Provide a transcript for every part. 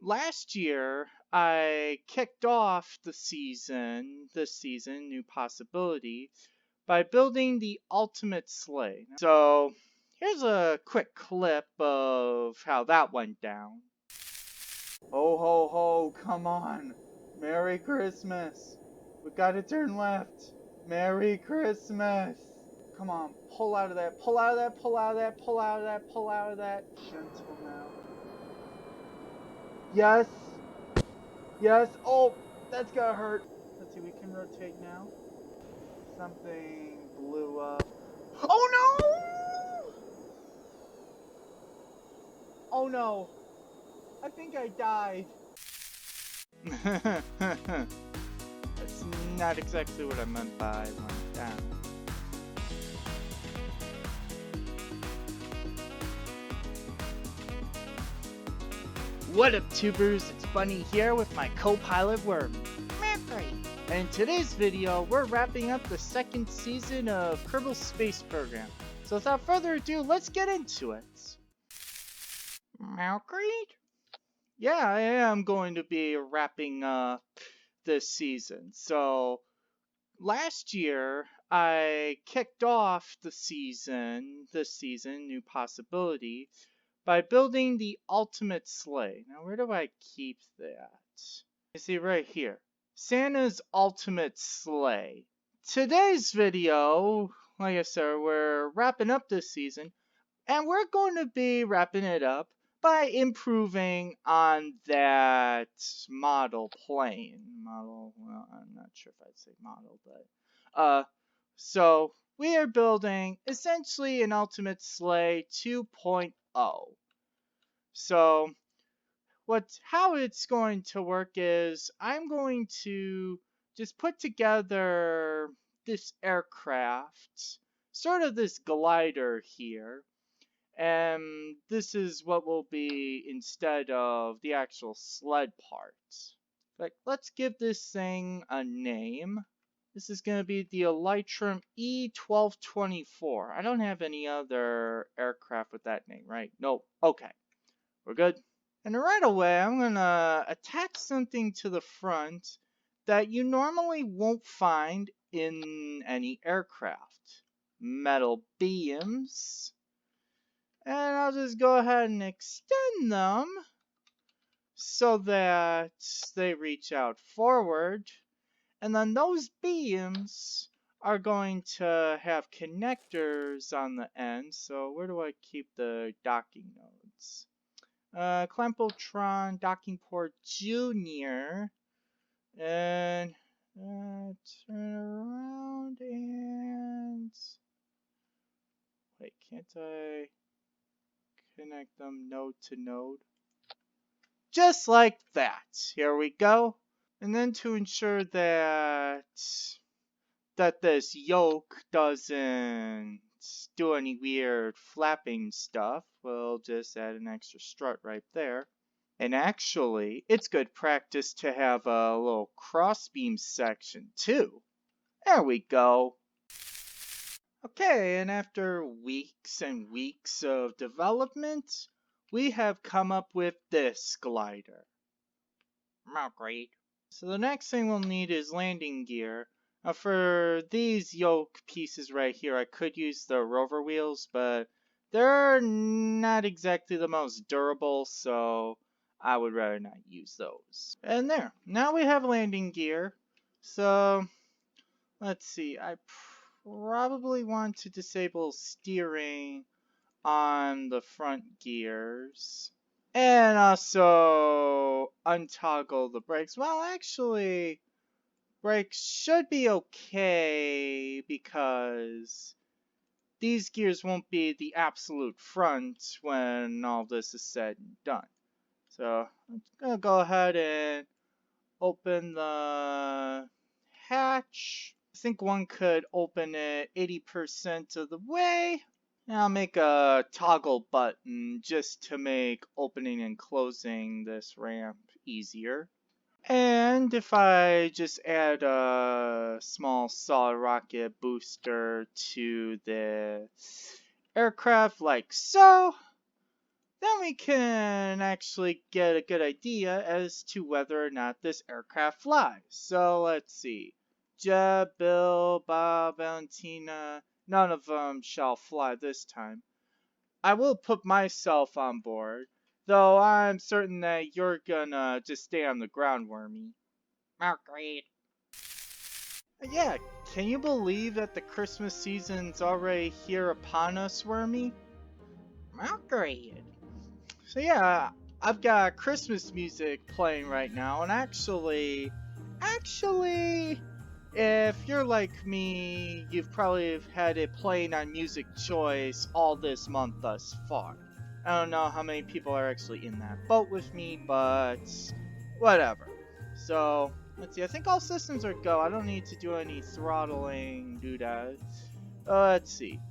last year I kicked off this season, New Possibility, by building the ultimate sleigh. So here's a quick clip of how that went down. Ho ho ho, come on. Merry Christmas. We gotta turn left. Merry Christmas. Come on, pull out of that, pull out of that, pull out of that, pull out of that, pull out of that. Gentle now. Yes. Yes. Oh, that's gonna hurt. Let's see, we can rotate now. Something blew up. Oh no! Oh no. I think I died. That's not exactly what I meant by went down. What up, tubers? It's Bunny here with my co-pilot Wormy, Mercury. And in today's video, we're wrapping up the second season of Kerbal Space Program. So without further ado, let's get into it. Mercury? Yeah, I am going to be wrapping up this season. So last year, I kicked off this season, New Possibility, by building the ultimate sleigh. Now, where do I keep that? You see right here. Santa's ultimate sleigh. Today's video, like I said, we're wrapping up this season, and we're going to be wrapping it up by improving on that model plane. Well, I'm not sure if I'd say model, but so we are building essentially an Ultimate Sleigh 2.0. So how it's going to work is I'm going to just put together this aircraft, sort of this glider here, and this is what will be instead of the actual sled parts. But let's give this thing a name. This is going to be the Elytrum E1224. I don't have any other aircraft with that name, right? Nope. Okay. We're good. And right away, I'm going to attach something to the front that you normally won't find in any aircraft. Metal beams. And I'll just go ahead and extend them so that they reach out forward. And then those beams are going to have connectors on the end. So where do I keep the docking nodes? Clampotron Docking Port Junior. And turn around and... Wait, can't I connect them node to node? Just like that. Here we go. And then to ensure that this yoke doesn't do any weird flapping stuff, we'll just add an extra strut right there. And actually, it's good practice to have a little crossbeam section too. There we go. Okay, and after weeks and weeks of development, we have come up with this glider. Great. So the next thing we'll need is landing gear. Now for these yoke pieces right here, I could use the rover wheels, but they're not exactly the most durable, so I would rather not use those. And there, now we have landing gear. So let's see, I probably want to disable steering on the front gears. And also untoggle the brakes. Well, actually, brakes should be okay because these gears won't be the absolute front when all this is said and done. So I'm going to go ahead and open the hatch. I think one could open it 80% of the way. And I'll make a toggle button just to make opening and closing this ramp easier. And if I just add a small solid rocket booster to the aircraft like so, then we can actually get a good idea as to whether or not this aircraft flies. So let's see. Jeb, Bill, Bob, Valentina, none of them shall fly this time. I will put myself on board, though I'm certain that you're gonna just stay on the ground, Wormy. Mercury. Yeah, can you believe that the Christmas season's already here upon us, Wormy? Mercury. So yeah, I've got Christmas music playing right now, and actually, if you're like me, you've probably had it playing on Music Choice all this month thus far. I don't know how many people are actually in that boat with me, but whatever. So, let's see, I think all systems are go. I don't need to do any throttling, do that. Let's see.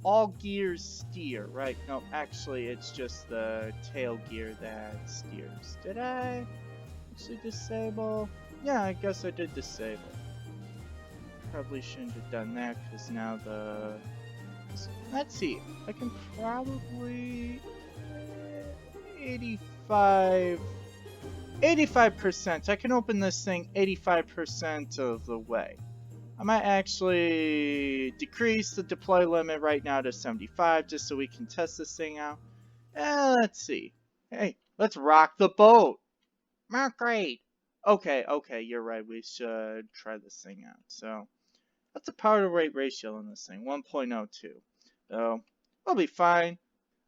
All gears steer, right? No, actually, it's just the tail gear that steers. Did I actually disable? Yeah, I guess I did disable. Probably shouldn't have done that, because now the... Let's see. I can probably... 85%. I can open this thing 85% of the way. I might actually decrease the deploy limit right now to 75 just so we can test this thing out. Let's see. Hey, let's rock the boat. Mercury. Okay, you're right. We should try this thing out. So, what's the power to weight ratio in this thing? 1.02. So, we'll be fine.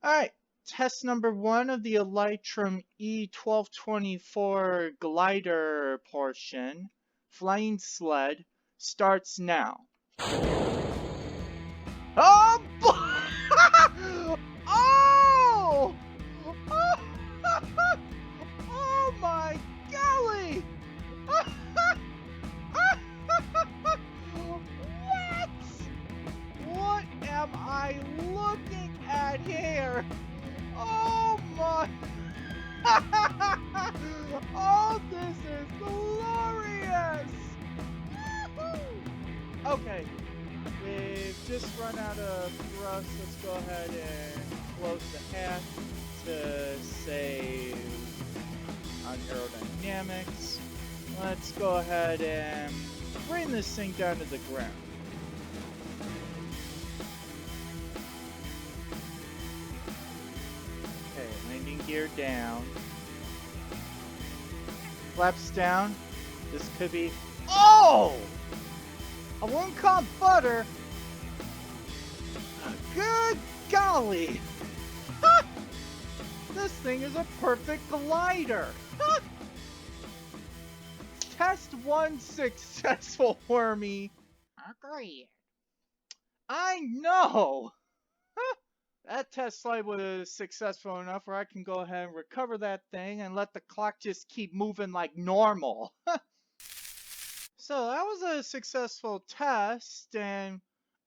Alright, test number 1 of the Elytrum E1224 glider portion, flying sled, starts now. Oh! Oh! Oh my golly! What? What am I looking at here? Oh my! Oh, this is glorious! Okay, we've just run out of thrust. Let's go ahead and close the hatch to save on aerodynamics. Let's go ahead and bring this thing down to the ground. Okay, landing gear down. Flaps down. This could be... Oh! I won't call butter. Good golly! This thing is a perfect glider. Test 1 successful, Wormy. Agreed. I know. That test flight was successful enough where I can go ahead and recover that thing and let the clock just keep moving like normal. So that was a successful test, and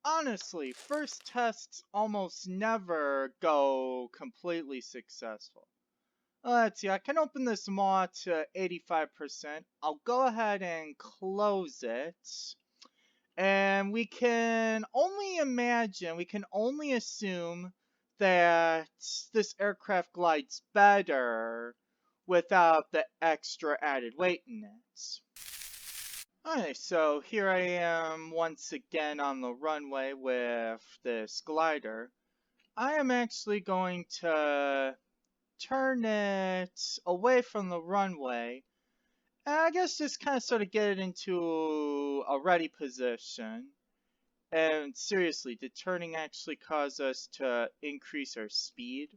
honestly, first tests almost never go completely successful. Let's see, I can open this mod to 85%. I'll go ahead and close it. And we can only imagine, we can only assume that this aircraft glides better without the extra added weight in it. Alright, so here I am once again on the runway with this glider. I am actually going to turn it away from the runway, and I guess just kind of sort of get it into a ready position. And seriously, did turning actually cause us to increase our speed?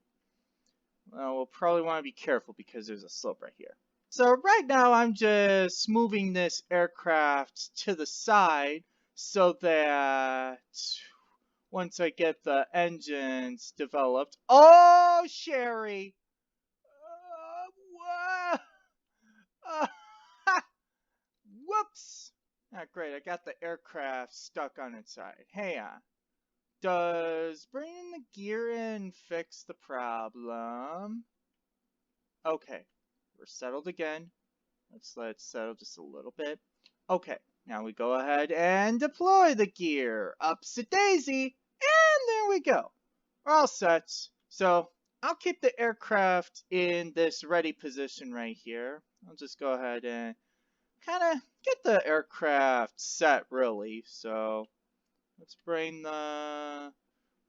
Well, we'll probably want to be careful because there's a slope right here. So right now I'm just moving this aircraft to the side so that once I get the engines developed... Oh, Sherry! Whoops! Ah, great, I got the aircraft stuck on its side. Hey, does bringing the gear in fix the problem? Okay, we're settled again. Let's let it settle just a little bit. Okay, now we go ahead and deploy the gear. Ups-a-daisy! And there we go. We're all set. So, I'll keep the aircraft in this ready position right here. I'll just go ahead and kind of get the aircraft set, really. So let's bring the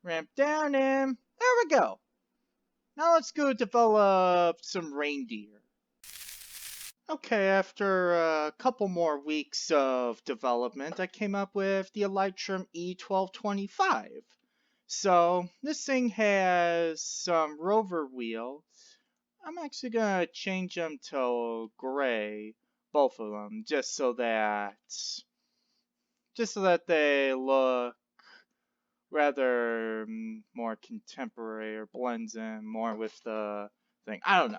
ramp down, and there we go. Now let's go develop some reindeer. Okay, after a couple more weeks of development, I came up with the Elytrum E1225. So this thing has some rover wheels. I'm actually gonna change them to gray, both of them, just so that they look rather more contemporary or blends in more with the thing. I don't know.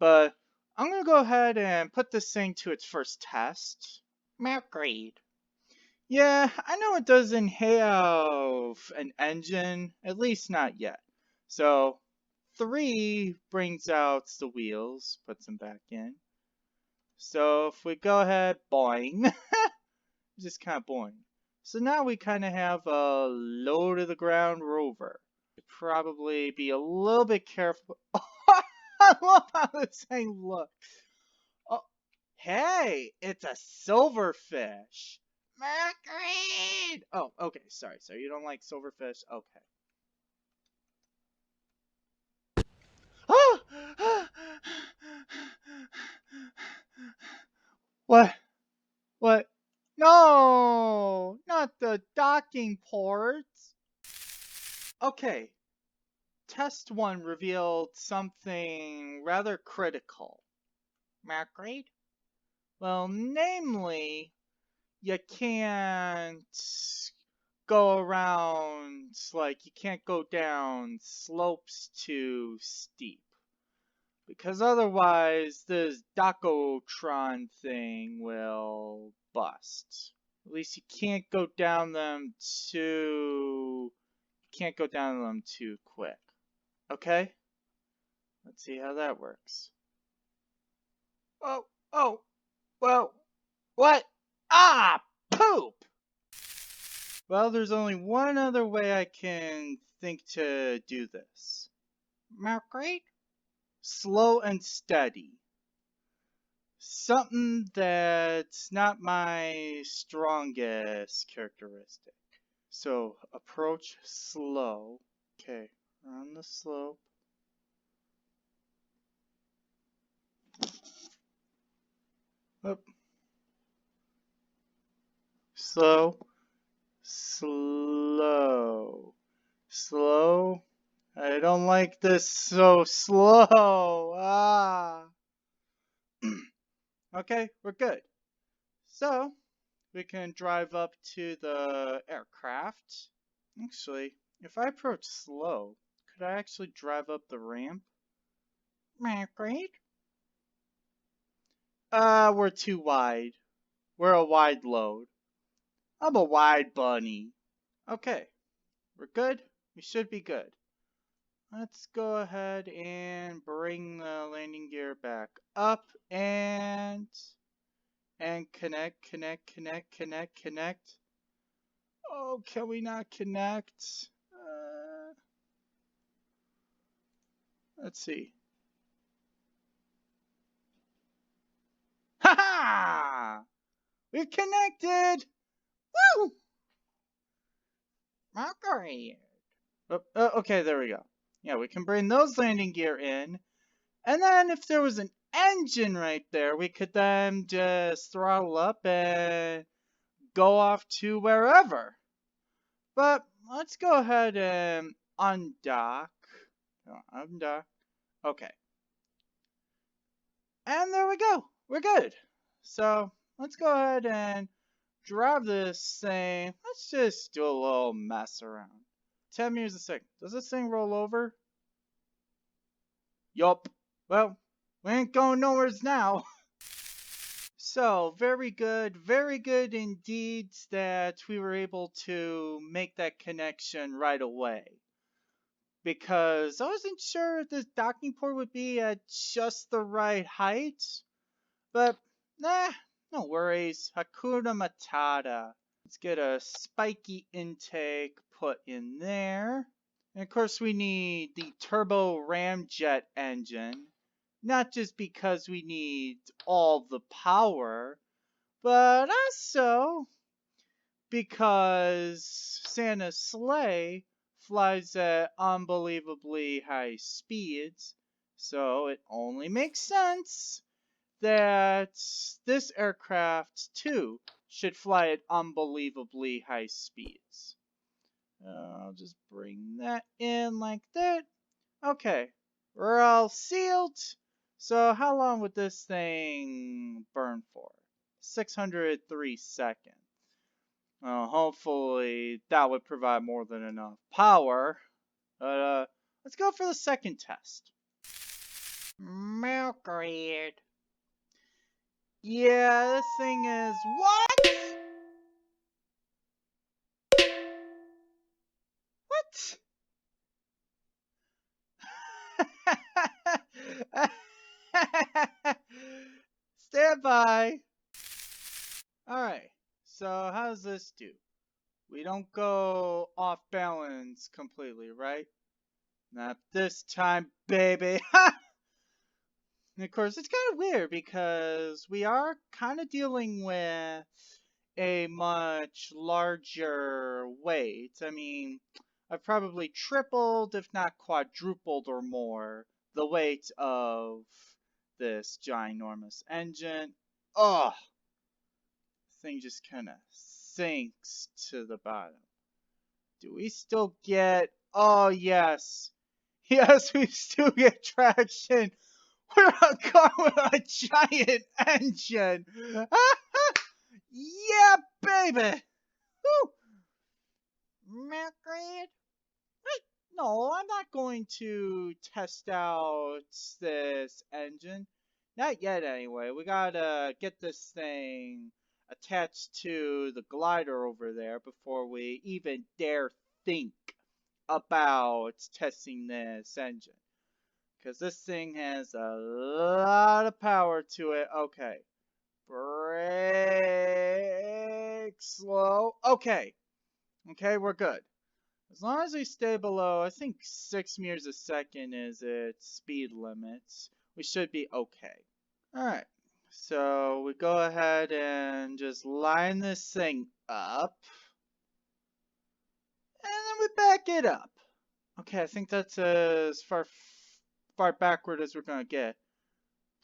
But I'm going to go ahead and put this thing to its first test. Mercury. Yeah, I know it doesn't have an engine, at least not yet. So 3 brings out the wheels, puts them back in. So if we go ahead, boing, just kind of boing. So now we kind of have a low to the ground rover. Probably be a little bit careful. I love how this thing looks. Oh, hey, it's a silverfish. Mercury! Oh, okay, sorry. You don't like silverfish? Okay. What? What? No! Not the docking ports! Okay. Test 1 revealed something rather critical. Mercury? Well, namely, you can't go around, like, you can't go down slopes too steep. Because otherwise, this Docotron thing will bust. At least you can't go down them too quick. Okay? Let's see how that works. Oh, well, what? Ah, poop! Well, there's only one other way I can think to do this. Mercury? Slow and steady. Something that's not my strongest characteristic. So, approach slow. Okay, we're on the slope. Up. Slow. Slow. Slow. I don't like this so slow. Ah. Okay, we're good. So, we can drive up to the aircraft. Actually, if I approach slow, could I actually drive up the ramp? Great. We're too wide. We're a wide load. I'm a wide bunny. Okay, we're good. We should be good. Let's go ahead and bring the landing gear back up and connect. Oh, can we not connect? Let's see. Ha ha! We've connected! Woo! Mercury. Okay, there we go. Yeah, we can bring those landing gear in. And then if there was an engine right there, we could then just throttle up and go off to wherever. But let's go ahead and undock. Undock. Okay. And there we go. We're good. So let's go ahead and drive this thing. Let's just do a little mess around. 10 meters a second. Does this thing roll over? Yup. Well, we ain't going nowheres now. So, very good indeed that we were able to make that connection right away. Because I wasn't sure if this docking port would be at just the right height. But, nah, no worries. Hakuna Matata. Let's get a spiky intake put in there. And of course we need the turbo ramjet engine, not just because we need all the power, but also because Santa's sleigh flies at unbelievably high speeds, so it only makes sense that this aircraft too should fly at unbelievably high speeds. I'll just bring that in like that. Okay, we're all sealed. So how long would this thing burn for? 603 seconds. Well, hopefully that would provide more than enough power. But let's go for the second test. Mercury. Yeah, this thing is what? What? Stand by. Alright, so how does this do? We don't go off balance completely, right? Not this time, baby. And of course, it's kind of weird because we are kind of dealing with a much larger weight. I mean, I've probably tripled, if not quadrupled or more, the weight of this ginormous engine. Ugh! Thing just kind of sinks to the bottom. Do we still get... Oh, yes. Yes, we still get traction. We're a car with a giant engine. Yeah, baby. Woo. Mercury. Wait, no, I'm not going to test out this engine. Not yet, anyway. We gotta get this thing attached to the glider over there before we even dare think about testing this engine. Because this thing has a lot of power to it. Okay. Brake slow. Okay. Okay, we're good. As long as we stay below, I think 6 meters a second is its speed limit, we should be okay. Alright. So we go ahead and just line this thing up. And then we back it up. Okay, I think that's as far backward as we're gonna get.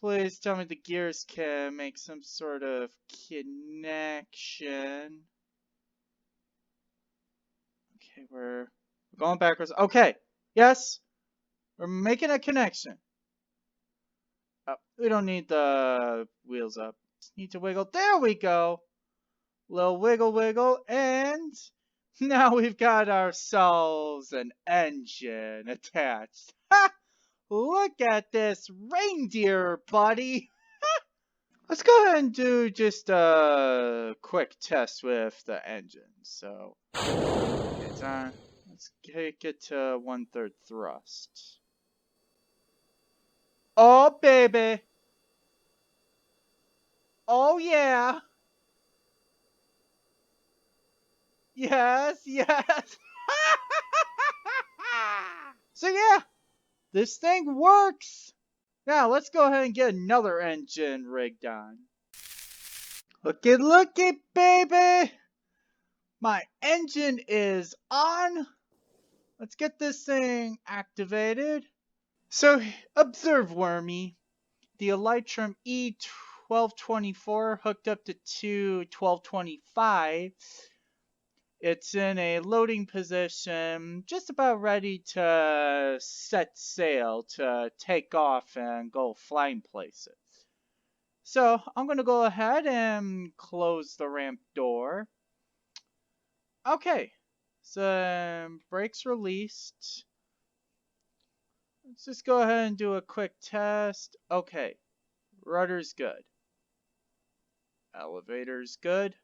Please tell me the gears can make some sort of connection. Okay, we're going backwards. Okay, yes, we're making a connection. Oh, we don't need the wheels up. Just need to wiggle. There we go. Little wiggle wiggle, and now we've got ourselves an engine attached. Ha! Look at this reindeer, buddy. Let's go ahead and do just a quick test with the engine. So it's on. Let's take it to 1/3 thrust. Oh baby. Oh yeah. Yes, yes. So yeah, this thing works. Now let's go ahead and get another engine rigged on. Looky, baby. My engine is on. Let's get this thing activated. So, observe, Wormy. The Elytrum E1224 hooked up to two 1225. It's in a loading position, just about ready to set sail to take off and go flying places. So, I'm going to go ahead and close the ramp door. Okay, so brakes released. Let's just go ahead and do a quick test. Okay, rudder's good. Elevator's good.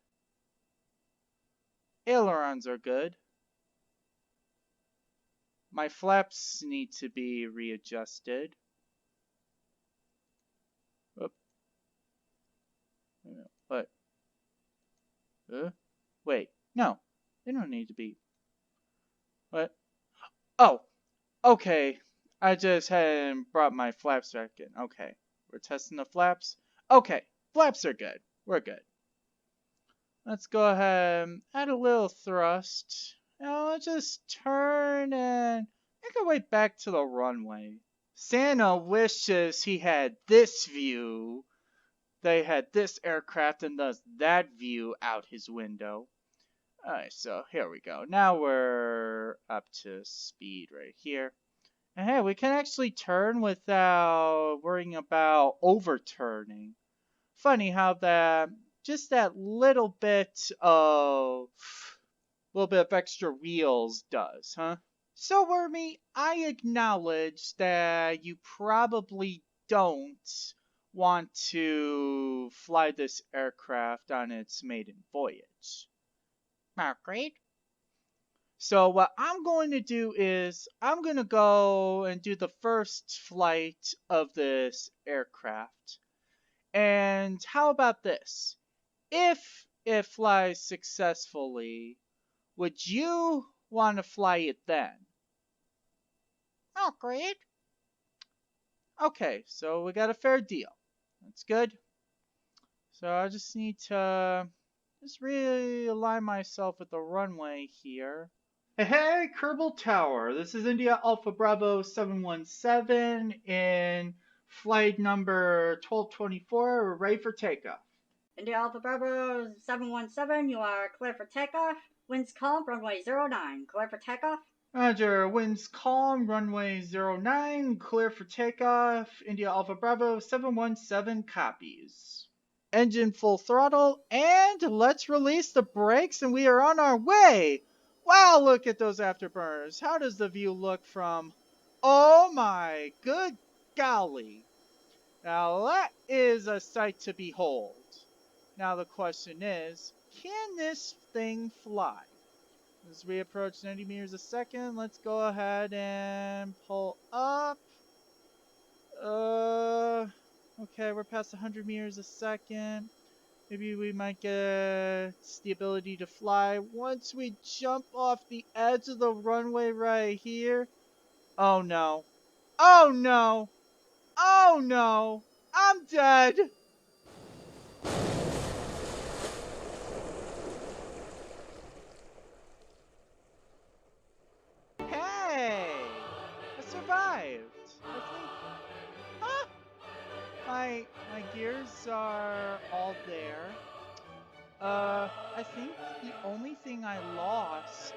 Ailerons are good. My flaps need to be readjusted. Oop. What? Wait, no, they don't need to be. What? Oh, okay. I just hadn't brought my flaps back in. Okay. We're testing the flaps. Okay. Flaps are good. We're good. Let's go ahead and add a little thrust. Now let's just turn and make our way back to the runway. Santa wishes he had this view. They had this aircraft and thus that view out his window. Alright, so here we go. Now we're up to speed right here. And hey, we can actually turn without worrying about overturning. Funny how that just that little bit of extra wheels does, huh? So Wormy, I acknowledge that you probably don't want to fly this aircraft on its maiden voyage. Great. So what I'm going to do is I'm going to go and do the first flight of this aircraft. And how about this? If it flies successfully, would you want to fly it then? Great. Okay, so we got a fair deal. That's good. So I just need to just really align myself with the runway here. Hey, Kerbal Tower. This is India Alpha Bravo 717 in flight number 1224. We're ready for takeoff. India Alpha Bravo 717, you are clear for takeoff. Winds calm, runway 09, clear for takeoff. Roger, winds calm, runway 09, clear for takeoff. India Alpha Bravo 717 copies. Engine full throttle, and let's release the brakes and we are on our way. Wow, look at those afterburners. How does the view look from... Oh my good golly. Now that is a sight to behold. Now the question is, can this thing fly? As we approach 90 meters a second, let's go ahead and pull up. Okay, we're past 100 meters a second. Maybe we might get the ability to fly once we jump off the edge of the runway right here. Oh no. Oh no. Oh no. I'm dead. Hey! I survived. I think. Huh? My gears are all there. I think the only thing I lost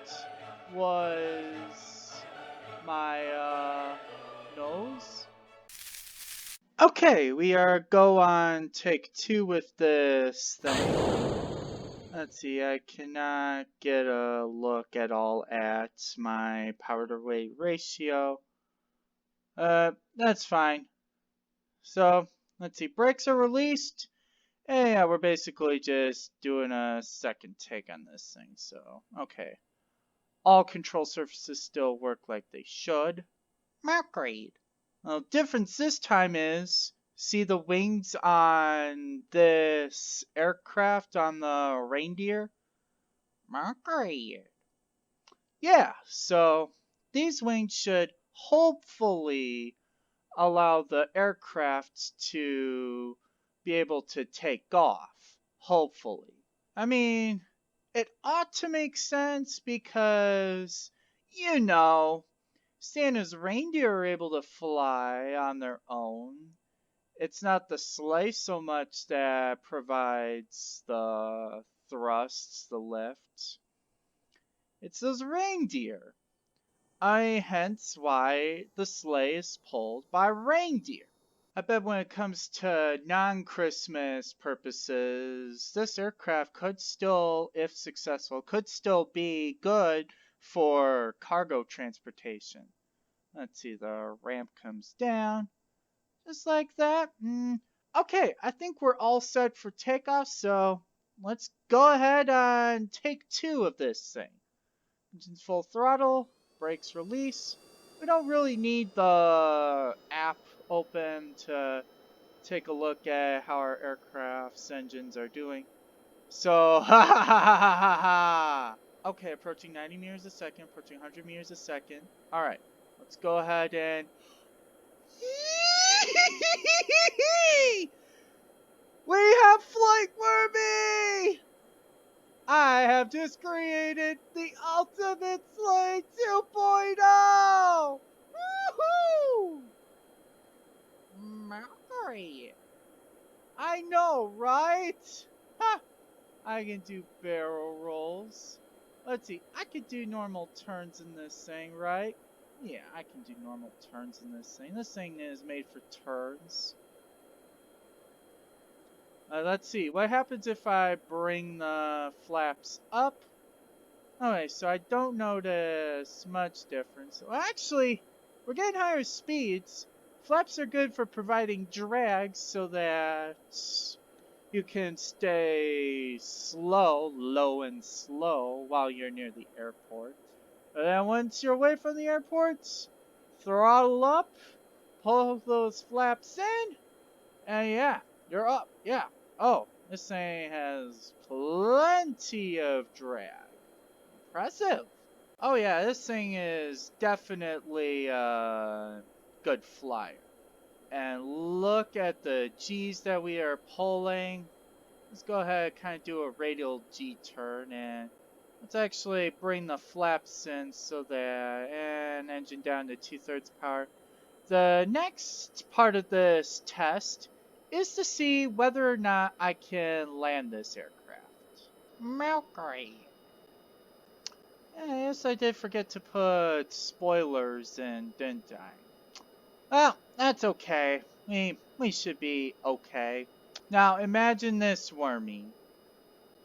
was my nose. Okay, we are go on take 2 with this thing. Let's see, I cannot get a look at all at my power to weight ratio. That's fine. So, let's see, brakes are released. And yeah, we're basically just doing a second take on this thing, so, okay. All control surfaces still work like they should. Mercury. Well, difference this time is, see the wings on this aircraft on the Reindeer? Mercury. Yeah, so these wings should hopefully allow the aircraft to be able to take off. Hopefully. I mean, it ought to make sense because, you know, Santa's reindeer are able to fly on their own. It's not the sleigh so much that provides the thrusts, the lift. It's those reindeer. Hence why the sleigh is pulled by reindeer. I bet when it comes to non-Christmas purposes, this aircraft could still, if successful, could still be good for cargo transportation. Let's see, the ramp comes down, just like that. Okay, I think we're all set for takeoff, so let's go ahead and take 2 of this thing. Engine's full throttle, brakes release. We don't really need the app open to take a look at how our aircraft's engines are doing. So, ha ha ha ha ha ha! Okay, approaching 90 meters a second, approaching 100 meters a second. Alright, let's go ahead and... We have flight, Wormy! I have just created the ultimate Sleigh 2.0! Woohoo! Mercury! I know, right? Ha! I can do barrel rolls. Let's see, I could do normal turns in this thing, right? Yeah, I can do normal turns in this thing. This thing is made for turns. Let's see, what happens if I bring the flaps up? Okay, so I don't notice much difference. Well, actually, we're getting higher speeds. Flaps are good for providing drag so that you can stay low and slow while you're near the airport. And then once you're away from the airport, throttle up, pull those flaps in, and yeah, you're up. Yeah. Oh, this thing has plenty of drag. Impressive. Oh yeah, this thing is definitely a good flyer. And look at the G's that we are pulling. Let's go ahead and kind of do a radial G turn, and let's actually bring the flaps in so that, and engine down to 2/3 power. The next part of this test is to see whether or not I can land this aircraft. Mercury. Yes, I did forget to put spoilers in, didn't I? Well, that's okay. We should be okay. Now imagine this, Wormy.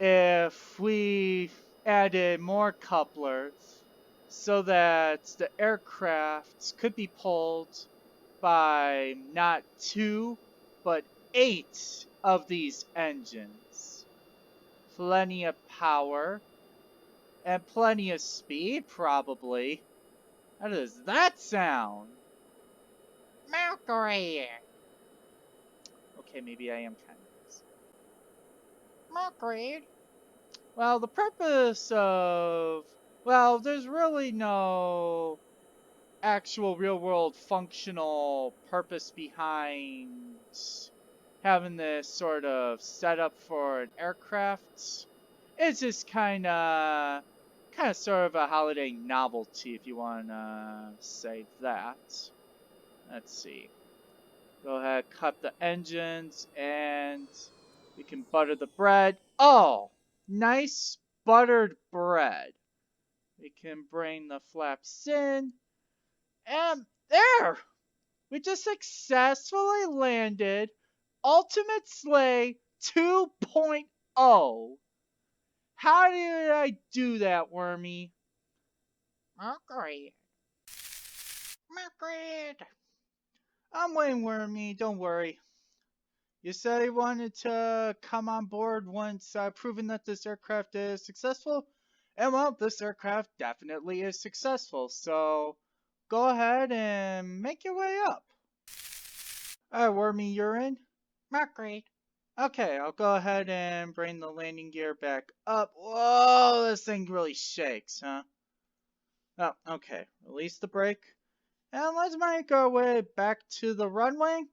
If we added more couplers so that the aircraft could be pulled by not 2, but 8 of these engines. Plenty of power and plenty of speed, probably. How does that sound? Mercury! Okay, maybe I am kind of... Mercury? Well, the purpose of... Well, there's really no actual real-world functional purpose behind having this sort of setup for an aircraft. It's just kind of sort of a holiday novelty, if you want to say that. Let's see. Go ahead, cut the engines, and we can butter the bread. Oh, nice buttered bread. We can bring the flaps in, and there! We just successfully landed Ultimate Sleigh 2.0. How did I do that, Wormy? Mercury. Mercury. I'm waiting, Wormy. Don't worry. You said you wanted to come on board once proven that this aircraft is successful. And well, this aircraft definitely is successful. So go ahead and make your way up. Alright, Wormy, you're in? Mercury. Okay, I'll go ahead and bring the landing gear back up. Whoa, this thing really shakes, huh? Oh, okay. Release the brake. And let's make our way back to the runway.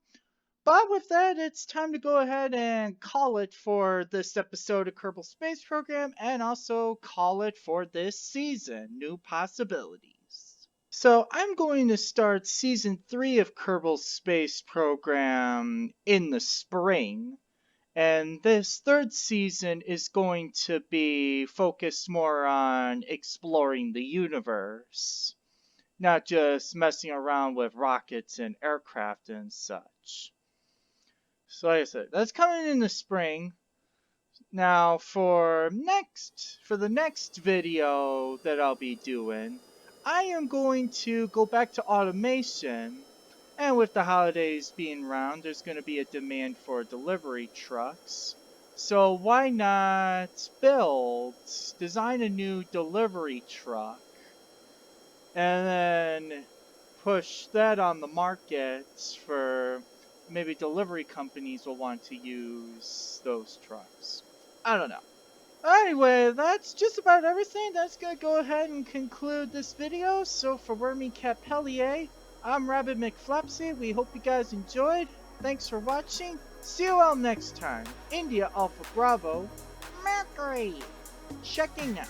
But with that, it's time to go ahead and call it for this episode of Kerbal Space Program, and also call it for this season, New Possibilities. So I'm going to start Season 3 of Kerbal Space Program in the spring. And this third season is going to be focused more on exploring the universe, not just messing around with rockets and aircraft and such. So like I said, that's coming in the spring. Now for the next video that I'll be doing, I am going to go back to automation. And with the holidays being around, there's going to be a demand for delivery trucks. So why not design a new delivery truck, and then push that on the market for maybe delivery companies will want to use those trucks. I don't know. Anyway, that's just about everything. That's gonna go ahead and conclude this video. So for Wormy Capellier, I'm Rabbit McFlapsy. We hope you guys enjoyed. Thanks for watching. See you all next time. India Alpha Bravo, Mercury, checking out.